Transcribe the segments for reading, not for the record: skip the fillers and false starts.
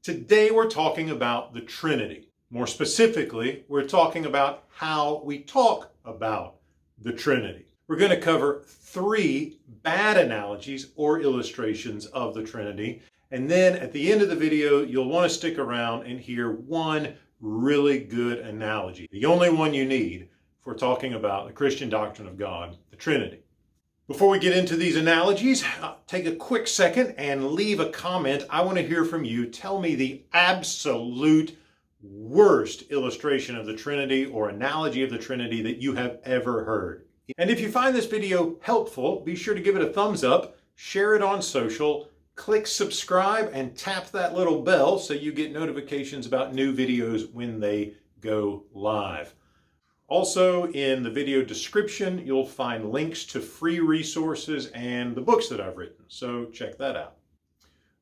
Today we're talking about the Trinity. More specifically, we're talking about how we talk about the Trinity. We're going to cover 3 bad analogies or illustrations of the Trinity. And then at the end of the video, you'll want to stick around and hear one really good analogy. The only one you need for talking about the Christian doctrine of God, the Trinity. Before we get into these analogies, take a quick second and leave a comment. I want to hear from you. Tell me the absolute worst illustration of the Trinity or analogy of the Trinity that you have ever heard. And if you find this video helpful, be sure to give it a thumbs up, share it on social, click subscribe, and tap that little bell so you get notifications about new videos when they go live. Also, in the video description, you'll find links to free resources and the books that I've written, so check that out.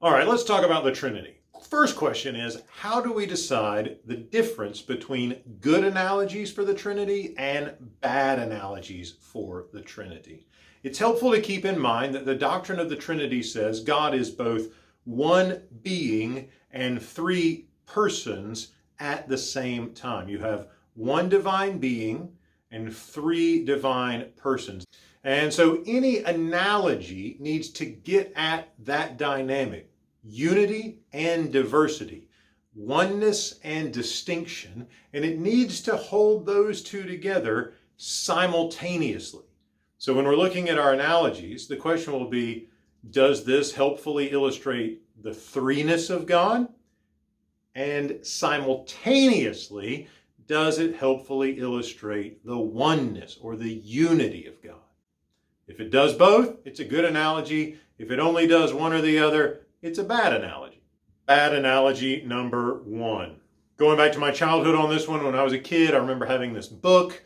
All right, let's talk about the Trinity. First question is, how do we decide the difference between good analogies for the Trinity and bad analogies for the Trinity? It's helpful to keep in mind that the doctrine of the Trinity says God is both one being and 3 persons at the same time. You have one divine being and 3 divine persons. And so any analogy needs to get at that dynamic. Unity and diversity, oneness and distinction, and it needs to hold those 2 together simultaneously. So when we're looking at our analogies, the question will be, does this helpfully illustrate the 3-ness of God? And simultaneously, does it helpfully illustrate the oneness or the unity of God? If it does both, it's a good analogy. If it only does one or the other, it's a bad analogy. Bad analogy number 1. Going back to my childhood on this one, when I was a kid, I remember having this book,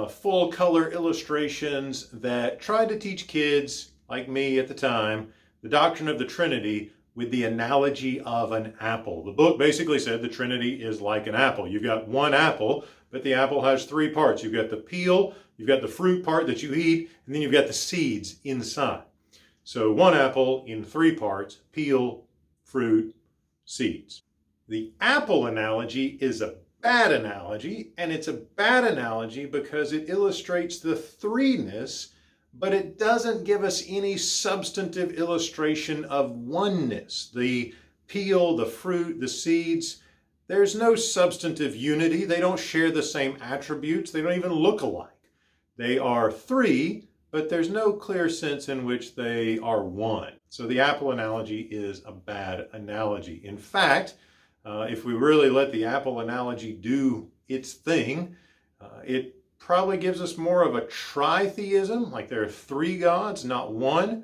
full color illustrations that tried to teach kids, like me at the time, the doctrine of the Trinity with the analogy of an apple. The book basically said the Trinity is like an apple. You've got one apple, but the apple has 3 parts. You've got the peel, you've got the fruit part that you eat, and then you've got the seeds inside. So one apple in 3 parts: peel, fruit, seeds. The apple analogy is a bad analogy, and it's a bad analogy because it illustrates the 3-ness, but it doesn't give us any substantive illustration of oneness. The peel, the fruit, the seeds, there's no substantive unity. They don't share the same attributes. They don't even look alike. They are 3, but there's no clear sense in which they are 1. So the apple analogy is a bad analogy. In fact, if we really let the apple analogy do its thing, it probably gives us more of a tritheism, like there are 3 gods, not 1,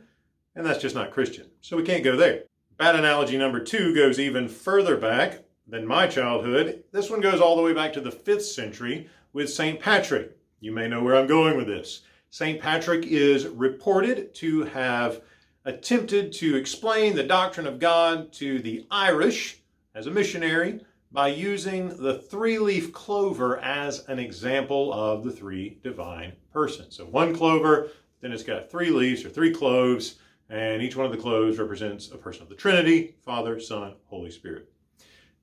and that's just not Christian. So we can't go there. Bad analogy number 2 goes even further back than my childhood. This one goes all the way back to the 5th century with St. Patrick. You may know where I'm going with this. St. Patrick is reported to have attempted to explain the doctrine of God to the Irish as a missionary by using the 3-leaf clover as an example of the 3 divine persons. So 1 clover, then it's got 3 leaves or 3 cloves, and each one of the cloves represents a person of the Trinity: Father, Son, Holy Spirit.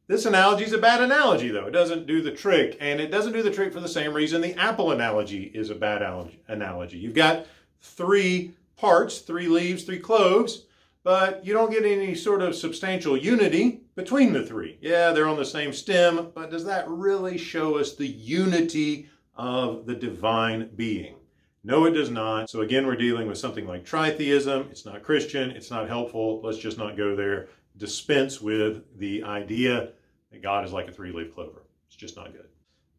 This analogy is a bad analogy, though. It doesn't do the trick, and it doesn't do the trick for the same reason the apple analogy is a bad analogy. You've got 3 parts, 3 leaves, 3 cloves, but you don't get any sort of substantial unity between the 3. Yeah, they're on the same stem, but does that really show us the unity of the divine being? No, it does not. So again, we're dealing with something like tritheism. It's not Christian. It's not helpful. Let's just not go there. Dispense with the idea that God is like a 3-leaf clover. It's just not good.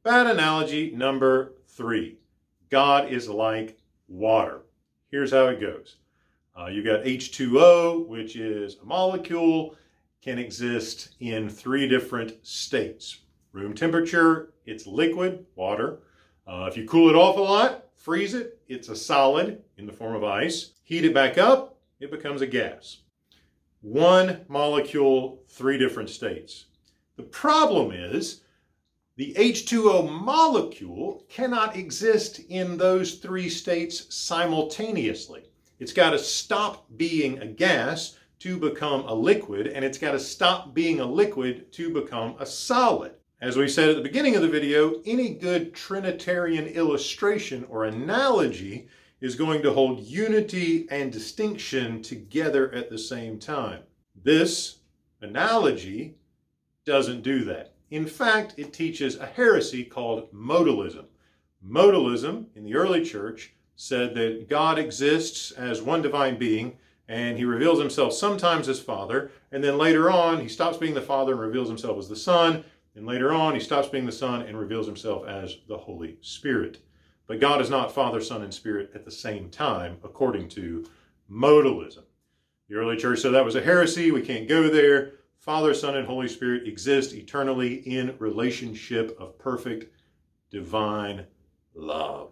Bad analogy number 3. God is like water. Here's how it goes. You've got H2O, which is a molecule, can exist in 3 different states. Room temperature, it's liquid, water. If you cool it off a lot, freeze it, it's a solid in the form of ice. Heat it back up, it becomes a gas. 1 molecule, 3 different states. The problem is the H2O molecule cannot exist in those 3 states simultaneously. It's got to stop being a gas to become a liquid, and it's got to stop being a liquid to become a solid. As we said at the beginning of the video, any good Trinitarian illustration or analogy is going to hold unity and distinction together at the same time. This analogy doesn't do that. In fact, it teaches a heresy called modalism. Modalism in the early church said that God exists as one divine being, and he reveals himself sometimes as Father, and then later on he stops being the Father and reveals himself as the Son, and later on he stops being the Son and reveals himself as the Holy Spirit. But God is not Father, Son, and Spirit at the same time, according to modalism. The early church said that was a heresy. We can't go there. Father, Son, and Holy Spirit exist eternally in relationship of perfect divine love.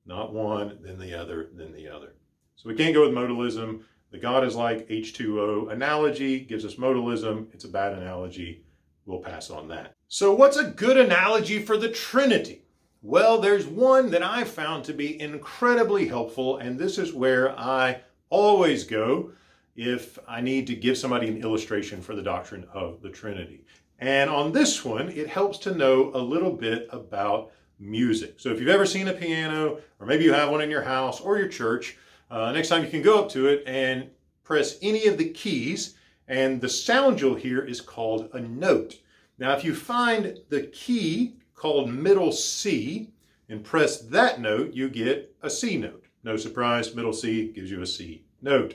Not one, then the other, then the other. So we can't go with modalism. The God is like H2O analogy gives us modalism. It's a bad analogy. We'll pass on that. So what's a good analogy for the Trinity? Well, there's one that I found to be incredibly helpful, and this is where I always go if I need to give somebody an illustration for the doctrine of the Trinity. And on this one, it helps to know a little bit about music. So if you've ever seen a piano, or maybe you have one in your house or your church, next time you can go up to it and press any of the keys, and the sound you'll hear is called a note. Now, if you find the key called middle C and press that note, you get a C note. No surprise, middle C gives you a C note.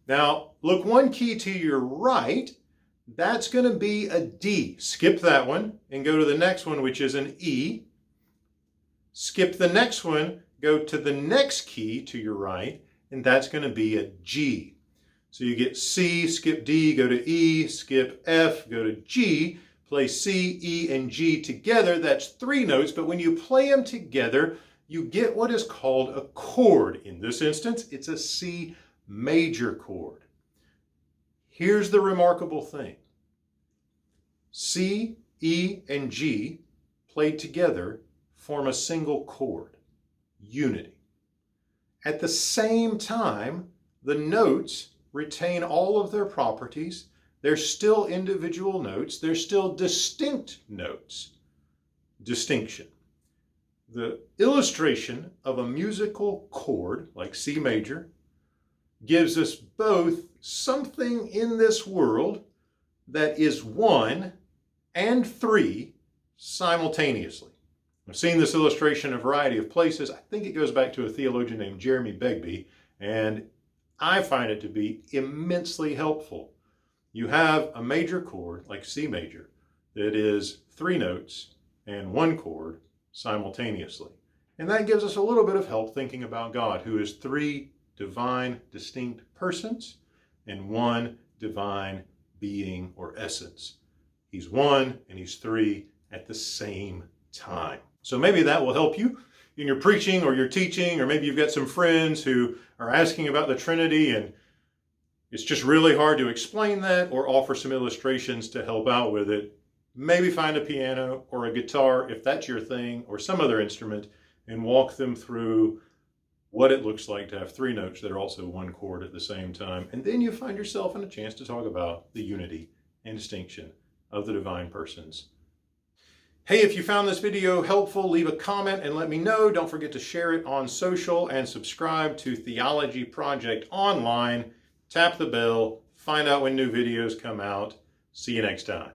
Now, look one key to your right, that's going to be a D. Skip that one and go to the next one, which is an E. Skip the next one, go to the next key to your right, and that's going to be a G. So you get C, skip D, go to E, skip F, go to G, play C, E, and G together. That's 3 notes, but when you play them together, you get what is called a chord. In this instance, it's a C major chord. Here's the remarkable thing. C, E, and G played together form a single chord, unity. At the same time, the notes retain all of their properties. They're still individual notes. They're still distinct notes. Distinction. The illustration of a musical chord, like C major, gives us both something in this world that is 1 and 3 simultaneously. I've seen this illustration in a variety of places. I think it goes back to a theologian named Jeremy Begbie, and I find it to be immensely helpful. You have a major chord, like C major, that is 3 notes and 1 chord simultaneously. And that gives us a little bit of help thinking about God, who is 3 divine, distinct persons and 1 divine being or essence. He's 1 and he's 3 at the same time. So maybe that will help you in your preaching or your teaching, or maybe you've got some friends who are asking about the Trinity and it's just really hard to explain that or offer some illustrations to help out with it. Maybe find a piano or a guitar, if that's your thing, or some other instrument, and walk them through what it looks like to have 3 notes that are also 1 chord at the same time. And then you find yourself in a chance to talk about the unity and distinction of the divine persons. Hey, if you found this video helpful, leave a comment and let me know. Don't forget to share it on social and subscribe to Theology Project Online. Tap the bell, find out when new videos come out. See you next time.